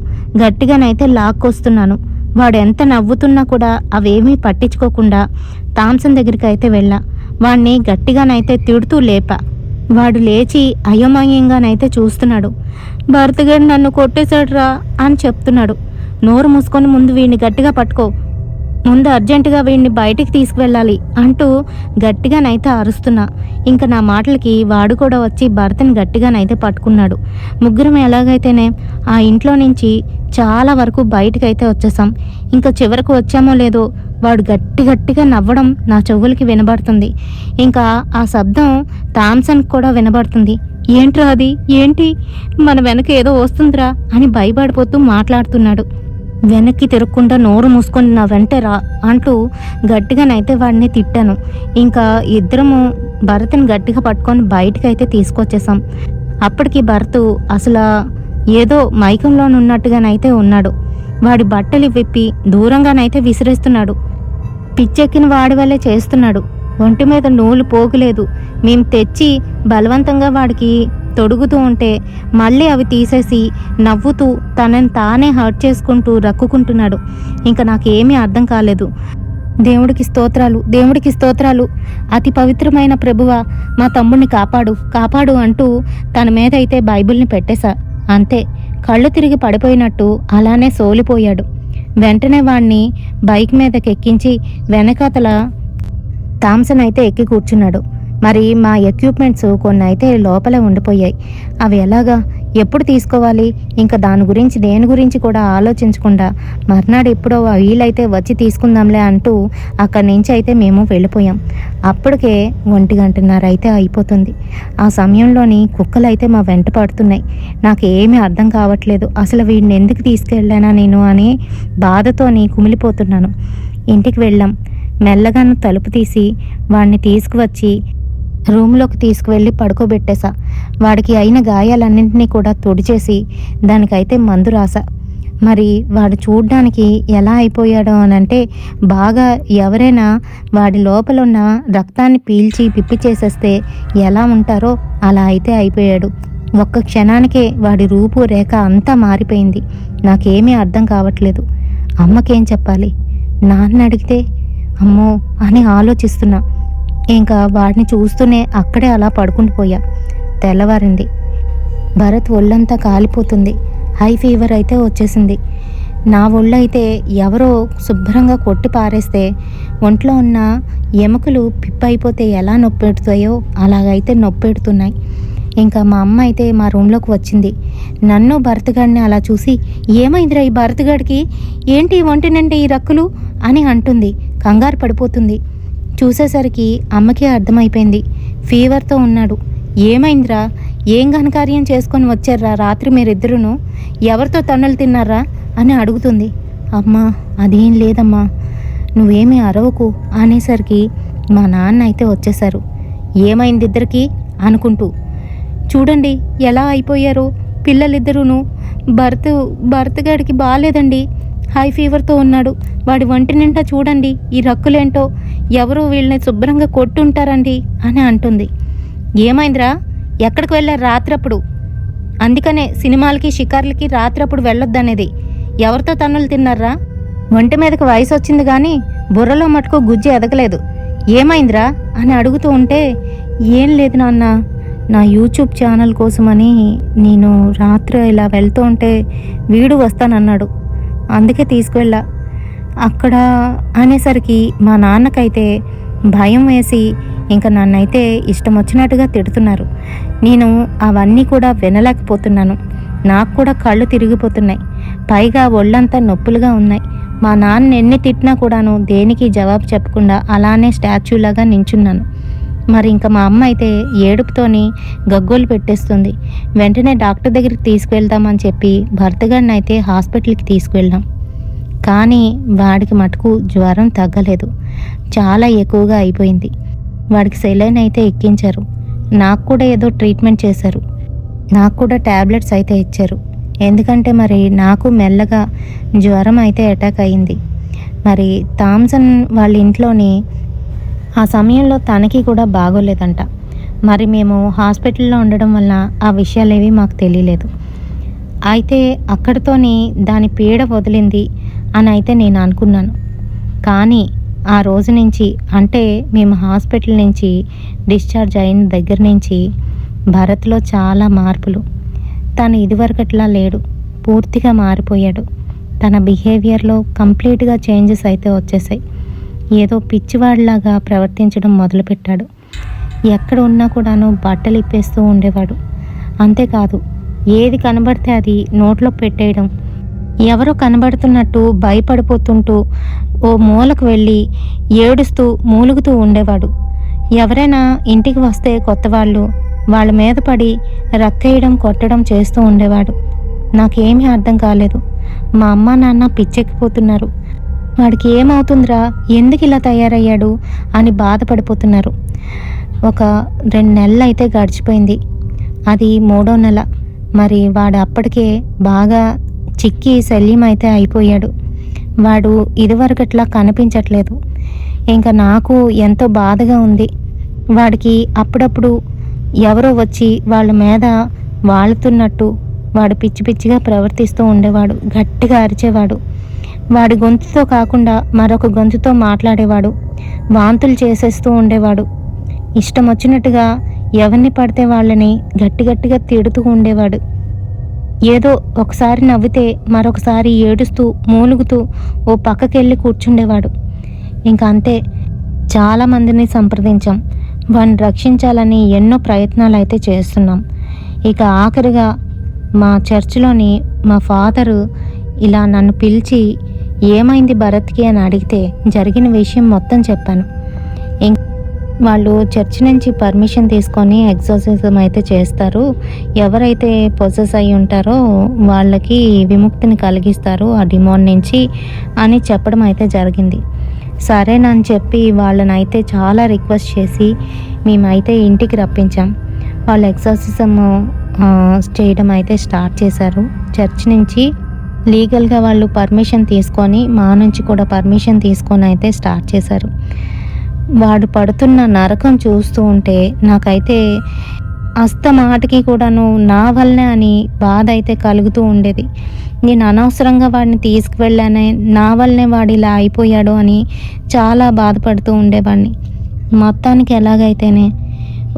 గట్టిగానైతే లాక్కొస్తున్నాను. వాడు ఎంత నవ్వుతున్నా కూడా అవేమీ పట్టించుకోకుండా థామ్సన్ దగ్గరికి అయితే వెళ్ళా. వాడిని గట్టిగానైతే తిడుతూ లేపా. వాడు లేచి అయోమయంగానైతే చూస్తున్నాడు. భరత్ గారు నన్ను కొట్టేశాడురా అని చెప్తున్నాడు. నోరు మూసుకొని ముందు వీడిని గట్టిగా పట్టుకో, ముందు అర్జెంటుగా వీడిని బయటికి తీసుకువెళ్ళాలి అంటూ గట్టిగానైతే అరుస్తున్నా. ఇంకా నా మాటలకి వాడు కూడా వచ్చి భరత్ని గట్టిగానైతే పట్టుకున్నాడు. ముగ్గురం ఎలాగైతేనే ఆ ఇంట్లో నుంచి చాలా వరకు బయటకైతే వచ్చేసాం. ఇంకా చివరకు వచ్చామో లేదో వాడు గట్టిగా నవ్వడం నా చెవులకి వినబడుతుంది. ఇంకా ఆ శబ్దం థామ్సన్కి కూడా వినబడుతుంది. ఏంట్రా అది, ఏంటి మన వెనక ఏదో వస్తుందిరా అని భయపడిపోతూ మాట్లాడుతున్నాడు. వెనక్కి తిరగకుండా నోరు మూసుకొని నా వెంటే రా అంటూ గట్టిగానైతే వాడిని తిట్టాను. ఇంకా ఇద్దరము భరత్ని గట్టిగా పట్టుకొని బయటకైతే తీసుకొచ్చేసాం. అప్పటికి భరత్ అసలు ఏదో మైకంలోనున్నట్టుగానైతే ఉన్నాడు. వాడి బట్టలు విప్పి దూరంగానైతే విసిరేస్తున్నాడు. పిచ్చెక్కిన వాడి వల్లే చేస్తున్నాడు. ఒంటి మీద నూలు పోగులేదు. మేము తెచ్చి బలవంతంగా వాడికి తొడుగుతూ ఉంటే మళ్ళీ అవి తీసేసి నవ్వుతూ తనని తానే హర్ట్ చేసుకుంటూ రక్కుకుంటున్నాడు. ఇంకా నాకేమీ అర్థం కాలేదు. దేవుడికి స్తోత్రాలు, దేవుడికి స్తోత్రాలు, అతి పవిత్రమైన ప్రభువా మా తమ్ముడిని కాపాడు కాపాడు అంటూ తన మీద అయితే బైబిల్ని పెట్టేశా. అంతే, కళ్ళు తిరిగి పడిపోయినట్టు అలానే సోలిపోయాడు. వెంటనే వాణ్ణి బైక్ మీదకి ఎక్కించి వెనకాతల థామ్సన్ అయితే ఎక్కి కూర్చున్నాడు. మరి మా ఎక్విప్మెంట్స్ కొన్ని అయితే లోపలే ఉండిపోయాయి. అవి ఎలాగా, ఎప్పుడు తీసుకోవాలి, ఇంకా దాని గురించి దేని గురించి కూడా ఆలోచించకుండా మర్నాడు ఎప్పుడో వీలైతే వచ్చి తీసుకుందాంలే అంటూ అక్కడి నుంచి అయితే మేము వెళ్ళిపోయాం. అప్పటికే 1:30 అయితే అయిపోతుంది. ఆ సమయంలోని కుక్కలు అయితే మా వెంట పడుతున్నాయి. నాకు ఏమీ అర్థం కావట్లేదు. అసలు వీడిని ఎందుకు తీసుకెళ్ళానా నేను అని బాధతోని కుమిలిపోతున్నాను. ఇంటికి వెళ్ళాం. మెల్లగాను తలుపు తీసి వాడిని తీసుకువచ్చి రూమ్లోకి తీసుకువెళ్ళి పడుకోబెట్టేశా. వాడికి అయిన గాయాలన్నింటినీ కూడా తుడిచేసి దానికైతే మందు రాసా. మరి వాడు చూడ్డానికి ఎలా అయిపోయాడో అనంటే బాగా ఎవరైనా వాడి లోపల ఉన్న రక్తాన్ని పీల్చి పిప్పి చేసేస్తే ఎలా ఉంటారో అలా అయితే అయిపోయాడు. ఒక్క క్షణానికే వాడి రూపు రేఖ అంతా మారిపోయింది. నాకేమీ అర్థం కావట్లేదు. అమ్మకేం చెప్పాలి, నాన్న అడిగితే అమ్మో అని ఆలోచిస్తున్నా. ఇంకా వాడిని చూస్తూనే అక్కడే అలా పడుకుండిపోయా. తెల్లవారింది. భరత్ ఒళ్ళంతా కాలిపోతుంది. హై ఫీవర్ అయితే వచ్చేసింది. నా ఒళ్ళైతే ఎవరో శుభ్రంగా కొట్టి పారేస్తే ఒంట్లో ఉన్న ఎముకలు పిప్పైపోతే ఎలా నొప్పెడుతాయో అలాగైతే నొప్పెడుతున్నాయి. ఇంకా మా అమ్మ అయితే మా రూమ్లోకి వచ్చింది. నన్ను భరతగాడిని అలా చూసి ఏమైందిరా ఈ భరతగాడికి, ఏంటి ఒంటినంటే ఈ రక్కులు అని అంటుంది. కంగారు పడిపోతుంది. చూసేసరికి అమ్మకే అర్థమైపోయింది. ఫీవర్తో ఉన్నాడు. ఏమైందిరా, ఏం ఘనకార్యం చేసుకొని వచ్చారా రాత్రి మీరిద్దరూను, ఎవరితో తన్నులు తిన్నారా అని అడుగుతుంది. అమ్మా అదేం లేదమ్మా, నువ్వేమీ అరవకు అనేసరికి మా నాన్న అయితే వచ్చేశారు. ఏమైంది ఇద్దరికి అనుకుంటూ. చూడండి ఎలా అయిపోయారో పిల్లలిద్దరూను. భర్తగాడికి బాగాలేదండి, హై ఫీవర్తో ఉన్నాడు. వాడి వంటి నిండా చూడండి ఈ రక్కులేంటో, ఎవరో వీళ్ళని శుభ్రంగా కొట్టుంటారండి అని అంటుంది. ఏమైందిరా, ఎక్కడికి వెళ్ళారు రాత్రప్పుడు? అందుకనే సినిమాలకి షికార్లకి రాత్రప్పుడు వెళ్ళొద్దనేది. ఎవరితో తన్నులు తిన్నారా? ఒంటి మీదకి వయసు వచ్చింది కానీ బుర్రలో మటుకు గుజ్జు ఎదగలేదు. ఏమైందిరా అని అడుగుతూ ఉంటే, ఏం లేదు నాన్న, నా యూట్యూబ్ ఛానల్ కోసమని నేను రాత్రి ఇలా వెళ్తూ ఉంటే వీడు వస్తానన్నాడు, అందుకే తీసుకువెళ్ళా అక్కడ అనేసరికి మా నాన్నకైతే భయం వేసి ఇంకా నన్నైతే ఇష్టం వచ్చినట్టుగా తిడుతున్నారు. నేను అవన్నీ కూడా వినలేకపోతున్నాను. నాకు కూడా కళ్ళు తిరిగిపోతున్నాయి, పైగా ఒళ్ళంతా నొప్పులుగా ఉన్నాయి. మా నాన్న ఎన్ని తిట్టినా కూడాను దేనికి జవాబు చెప్పకుండా అలానే స్టాచ్యూలాగా నించున్నాను. మరి ఇంకా మా అమ్మ అయితే ఏడుపుతోని గగ్గోలు పెట్టేస్తుంది. వెంటనే డాక్టర్ దగ్గరికి తీసుకువెళ్దామని చెప్పి భర్తగాడిని అయితే హాస్పిటల్కి తీసుకువెళ్ళాం. కానీ వాడికి మటుకు జ్వరం తగ్గలేదు, చాలా ఎక్కువగా అయిపోయింది. వాడికి సెలైన్ అయితే ఎక్కించారు. నాకు కూడా ఏదో ట్రీట్మెంట్ చేశారు, నాకు కూడా ట్యాబ్లెట్స్ అయితే ఇచ్చారు. ఎందుకంటే మరి నాకు మెల్లగా జ్వరం అయితే అటాక్ అయింది. మరి థామ్సన్ వాళ్ళ ఇంట్లోని ఆ సమయంలో తనకి కూడా బాగోలేదంట. మరి మేము హాస్పిటల్లో ఉండడం వల్ల ఆ విషయాలేవి మాకు తెలియలేదు. అయితే అక్కడితోని దాని పీడ వదిలింది అని అయితే నేను అనుకున్నాను. కానీ ఆ రోజు నుంచి, అంటే మేము హాస్పిటల్ నుంచి డిశ్చార్జ్ అయిన దగ్గర నుంచి భరత్లో చాలా మార్పులు. తను ఇదివరకట్లా లేడు, పూర్తిగా మారిపోయాడు. తన బిహేవియర్లో కంప్లీట్గా చేంజెస్ అయితే వచ్చేసాయి. ఏదో పిచ్చివాడిలాగా ప్రవర్తించడం మొదలుపెట్టాడు. ఎక్కడ ఉన్నా కూడాను బట్టలు ఇప్పేస్తూ ఉండేవాడు. అంతేకాదు, ఏది కనబడితే అది నోట్లో పెట్టేయడం, ఎవరో కనబడుతున్నట్టు భయపడిపోతుంటూ ఓ మూలకు వెళ్ళి ఏడుస్తూ మూలుగుతూ ఉండేవాడు. ఎవరైనా ఇంటికి వస్తే కొత్త వాళ్ళ మీద పడి రక్కేయడం కొట్టడం చేస్తూ ఉండేవాడు. నాకేమీ అర్థం కాలేదు. మా అమ్మ నాన్న పిచ్చెక్కిపోతున్నారు. వాడికి ఏమవుతుందిరా, ఎందుకు ఇలా తయారయ్యాడు అని బాధపడిపోతున్నారు. ఒక 2 నెలలు అయితే గడిచిపోయింది, అది 3వ నెల. మరి వాడు అప్పటికే బాగా చిక్కి శల్యం అయితే అయిపోయాడు. వాడు ఇదివరకట్లా కనిపించట్లేదు. ఇంకా నాకు ఎంతో బాధగా ఉంది. వాడికి అప్పుడప్పుడు ఎవరో వచ్చి వాళ్ళ మీద వాళ్తున్నట్టు వాడు పిచ్చి పిచ్చిగా ప్రవర్తిస్తూ ఉండేవాడు. గట్టిగా అరిచేవాడు. వాడి గొంతుతో కాకుండా మరొక గొంతుతో మాట్లాడేవాడు. వాంతులు చేసేస్తూ ఉండేవాడు. ఇష్టం వచ్చినట్టుగా ఎవరిని పడితే వాళ్ళని గట్టిగా తిడుతూ ఉండేవాడు. ఏదో ఒకసారి నవ్వితే మరొకసారి ఏడుస్తూ మూలుగుతూ ఓ పక్కకెళ్ళి కూర్చుండేవాడు. ఇంకా అంతే, చాలామందిని సంప్రదించాం. వాడిని రక్షించాలని ఎన్నో ప్రయత్నాలు అయితే చేస్తున్నాం. ఇక ఆఖరిగా మా చర్చిలోని మా ఫాదరు ఇలా నన్ను పిలిచి ఏమైంది భరత్కి అని అడిగితే జరిగిన విషయం మొత్తం చెప్పాను. వాళ్ళు చర్చి నుంచి పర్మిషన్ తీసుకొని ఎగ్జార్సిజం అయితే చేస్తారు. ఎవరైతే పొసెస్ అయి ఉంటారో వాళ్ళకి విముక్తిని కలిగిస్తారు ఆ డిమాన్ నుంచి అని చెప్పడం అయితే జరిగింది. సరేనని చెప్పి వాళ్ళని అయితే చాలా రిక్వెస్ట్ చేసి మేమైతే ఇంటికి రప్పించాం. వాళ్ళు ఎగ్జార్సిజం చేయడం అయితే స్టార్ట్ చేశారు. చర్చ్ నుంచి లీగల్గా వాళ్ళు పర్మిషన్ తీసుకొని మా నుంచి కూడా పర్మిషన్ తీసుకొని అయితే స్టార్ట్ చేశారు. వాడు పడుతున్న నరకం చూస్తూ ఉంటే నాకైతే అస్తమాటికి కూడాను నా వల్లనే అని బాధ అయితే కలుగుతూ ఉండేది. నేను అనవసరంగా వాడిని తీసుకువెళ్ళానే, నా వల్లనే వాడు ఇలా అయిపోయాడు అని చాలా బాధపడుతూ ఉండేవాడిని. మొత్తానికి ఎలాగైతేనే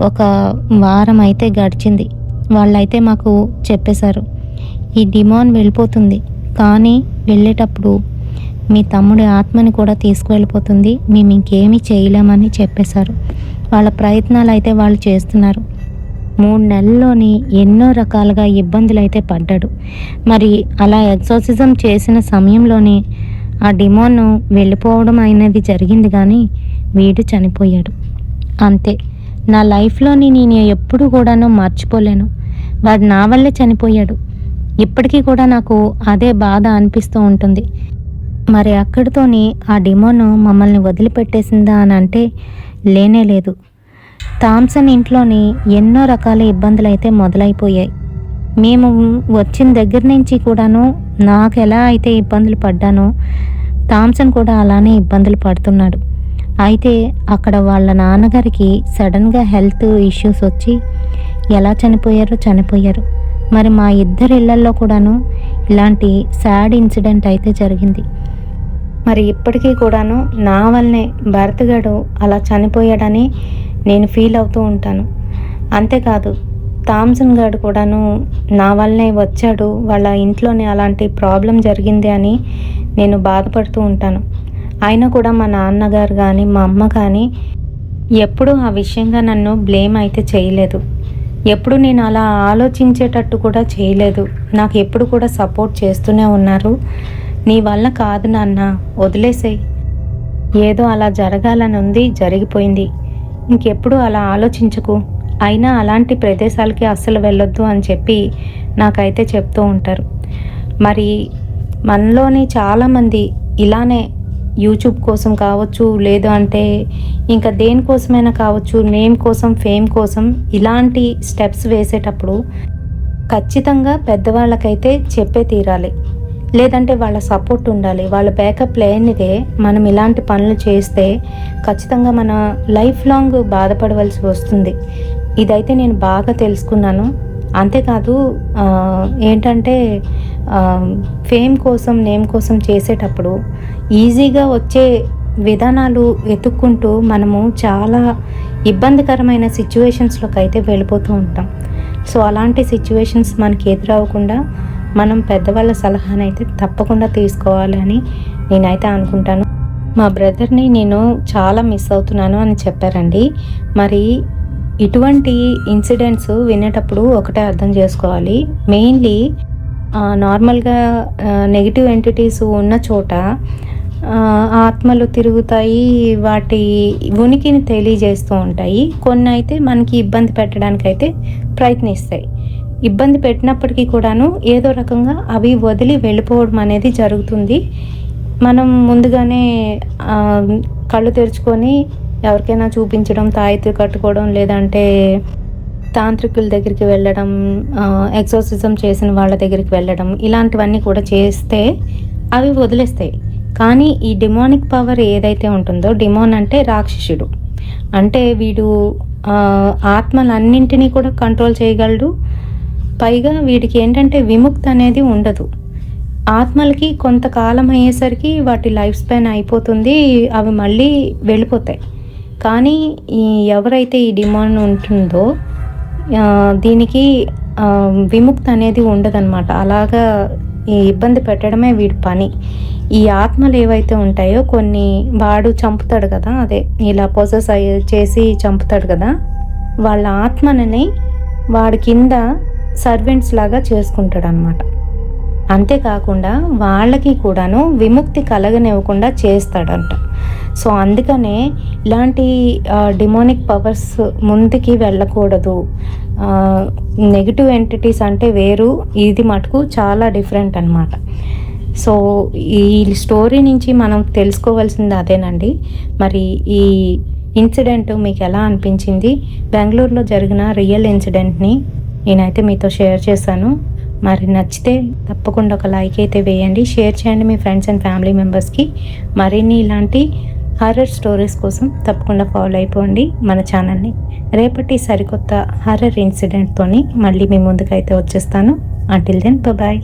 ఒక వారం అయితే గడిచింది. వాళ్ళైతే మాకు చెప్పేశారు, ఈ డిమాన్ వెళ్ళిపోతుంది, కానీ వెళ్ళేటప్పుడు మీ తమ్ముడి ఆత్మని కూడా తీసుకువెళ్ళిపోతుంది, మేము ఇంకేమీ చేయలేమని చెప్పేశారు. వాళ్ళ ప్రయత్నాలు అయితే వాళ్ళు చేస్తున్నారు. 3 నెలల్లోని ఎన్నో రకాలుగా ఇబ్బందులు అయితే పడ్డాడు. మరి అలా ఎగ్జార్సిజం చేసిన సమయంలోనే ఆ డిమాన్ వెళ్ళిపోవడం అనేది జరిగింది, కానీ వీడు చనిపోయాడు. అంతే, నా లైఫ్లోని నేను ఎప్పుడు కూడాను మర్చిపోలేను. వాడు నా వల్లే చనిపోయాడు. ఇప్పటికీ కూడా నాకు అదే బాధ అనిపిస్తూ ఉంటుంది. మరి అక్కడితోని ఆ డిమోన్ మమ్మల్ని వదిలిపెట్టేసిందా అని అంటే లేనే లేదు. థామ్సన్ ఇంట్లోని ఎన్నో రకాల ఇబ్బందులైతే మొదలైపోయాయి. మేము వచ్చిన దగ్గర నుంచి కూడాను నాకు ఎలా అయితే ఇబ్బందులు పడ్డానో థామ్సన్ కూడా అలానే ఇబ్బందులు పడుతున్నాడు. అయితే అక్కడ వాళ్ళ నాన్నగారికి సడన్గా హెల్త్ ఇష్యూస్ వచ్చి ఎలా చనిపోయారు. మరి మా ఇద్దరి ఇళ్లల్లో కూడాను ఇలాంటి సాడ్ ఇన్సిడెంట్ అయితే జరిగింది. మరి ఇప్పటికీ కూడాను నా వల్లనే భరత్ గాడు అలా చనిపోయాడని నేను ఫీల్ అవుతూ ఉంటాను. అంతేకాదు థామ్సన్ గాడు కూడాను నా వల్లనే వచ్చాడు, వాళ్ళ ఇంట్లోనే అలాంటి ప్రాబ్లం జరిగింది అని నేను బాధపడుతూ ఉంటాను. అయినా కూడా మా నాన్నగారు కానీ మా అమ్మ కానీ ఎప్పుడూ ఆ విషయంగా నన్ను బ్లేమ్ అయితే చేయలేదు. ఎప్పుడు నేను అలా ఆలోచించేటట్టు కూడా చేయలేదు. నాకు ఎప్పుడు కూడా సపోర్ట్ చేస్తూనే ఉన్నారు. నీ వల్ల కాదు నాన్న, వదిలేసేయ్, ఏదో అలా జరగాలని ఉంది, జరిగిపోయింది, ఇంకెప్పుడు అలా ఆలోచించకు, అయినా అలాంటి ప్రదేశాలకి అస్సలు వెళ్ళొద్దు అని చెప్పి నాకైతే చెప్తూ ఉంటారు. మరి మనలోని చాలామంది ఇలానే యూట్యూబ్ కోసం కావచ్చు, లేదు అంటే ఇంకా దేనికోసమైనా కావచ్చు, నేమ్ కోసం, ఫేమ్ కోసం ఇలాంటి స్టెప్స్ వేసేటప్పుడు ఖచ్చితంగా పెద్దవాళ్ళకైతే చెప్పే తీరాలి. లేదంటే వాళ్ళ సపోర్ట్ ఉండాలి. వాళ్ళ బ్యాకప్ లేనిదే మనం ఇలాంటి పనులు చేస్తే ఖచ్చితంగా మన లైఫ్ లాంగ్ బాధపడవలసి వస్తుంది. ఇదైతే నేను బాగా తెలుసుకున్నాను. అంతేకాదు ఏంటంటే ఫేమ్ కోసం, నేమ్ కోసం చేసేటప్పుడు ఈజీగా వచ్చే విధానాలు వెతుక్కుంటూ మనము చాలా ఇబ్బందికరమైన సిచ్యువేషన్స్లోకి అయితే వెళ్ళిపోతూ ఉంటాం. సో అలాంటి సిచ్యువేషన్స్ మనకి ఎదురవ్వకుండా మనం పెద్దవాళ్ళ సలహానైతే తప్పకుండా తీసుకోవాలని నేనైతే అనుకుంటాను. మా బ్రదర్ని నేను చాలా మిస్ అవుతున్నాను అని చెప్పారండి. మరి ఇటువంటి ఇన్సిడెంట్స్ వినేటప్పుడు ఒకటే అర్థం చేసుకోవాలి, మెయిన్లీ నార్మల్గా నెగిటివ్ ఎంటిటీస్ ఉన్న చోట ఆత్మలు తిరుగుతాయి, వాటి ఉనికిని తెలియజేస్తూ ఉంటాయి. కొన్ని అయితే మనకి ఇబ్బంది పెట్టడానికైతే ప్రయత్నిస్తాయి. ఇబ్బంది పెట్టినప్పటికీ కూడాను ఏదో రకంగా అవి వదిలి వెళ్ళిపోవడం అనేది జరుగుతుంది. మనం ముందుగానే కళ్ళు తెరుచుకొని ఎవరికైనా చూపించడం, తాయెత్తు కట్టుకోవడం, లేదంటే తాంత్రికుల దగ్గరికి వెళ్ళడం, ఎక్సోసిజం చేసిన వాళ్ళ దగ్గరికి వెళ్ళడం, ఇలాంటివన్నీ కూడా చేస్తే అవి వదిలేస్తాయి. కానీ ఈ డిమోనిక్ పవర్ ఏదైతే ఉంటుందో, డిమోన్ అంటే రాక్షసుడు, అంటే వీడు ఆత్మలన్నింటినీ కూడా కంట్రోల్ చేయగలడు. పైగా వీడికి ఏంటంటే విముక్తి అనేది ఉండదు. ఆత్మలకి కొంతకాలం అయ్యేసరికి వాటి లైఫ్ స్పాన్ అయిపోతుంది, అవి మళ్ళీ వెళ్ళిపోతాయి. కానీ ఎవరైతే ఈ డిమాండ్ ఉంటుందో దీనికి విముక్తి అనేది ఉండదన్నమాట. అలాగా ఈ ఇబ్బంది పెట్టడమే వీడి పని. ఈ ఆత్మలు ఏవైతే ఉంటాయో కొన్ని వాడు చంపుతాడు కదా, అదే ఇలా పొసెస్ చేసి చంపుతాడు కదా, వాళ్ళ ఆత్మని వాడి కింద సర్వెంట్స్ లాగా చేసుకుంటాడు అన్నమాట. అంతేకాకుండా వాళ్ళకి కూడాను విముక్తి కలగనివ్వకుండా చేస్తాడంట. సో అందుకనే ఇలాంటి డిమోనిక్ పవర్స్ ముందుకి వెళ్ళకూడదు. నెగిటివ్ ఎంటిటీస్ అంటే వేరు, ఇది మటుకు చాలా డిఫరెంట్ అన్నమాట. సో ఈ స్టోరీ నుంచి మనం తెలుసుకోవాల్సింది అదేనండి. మరి ఈ ఇన్సిడెంట్ మీకు ఎలా అనిపించింది? బెంగళూరులో జరిగిన రియల్ ఇన్సిడెంట్ని నేనైతే మీతో షేర్ చేశాను. మరి నచ్చితే తప్పకుండా ఒక లైక్ అయితే వేయండి, షేర్ చేయండి మీ ఫ్రెండ్స్ అండ్ ఫ్యామిలీ మెంబర్స్కి. మరిన్ని ఇలాంటి హర్రర్ స్టోరీస్ కోసం తప్పకుండా ఫాలో అయిపోండి మన ఛానల్ని. రేపటి సరికొత్త హర్రర్ ఇన్సిడెంట్తోని మళ్ళీ మీ ముందుకైతే వచ్చేస్తాను. Until then bye.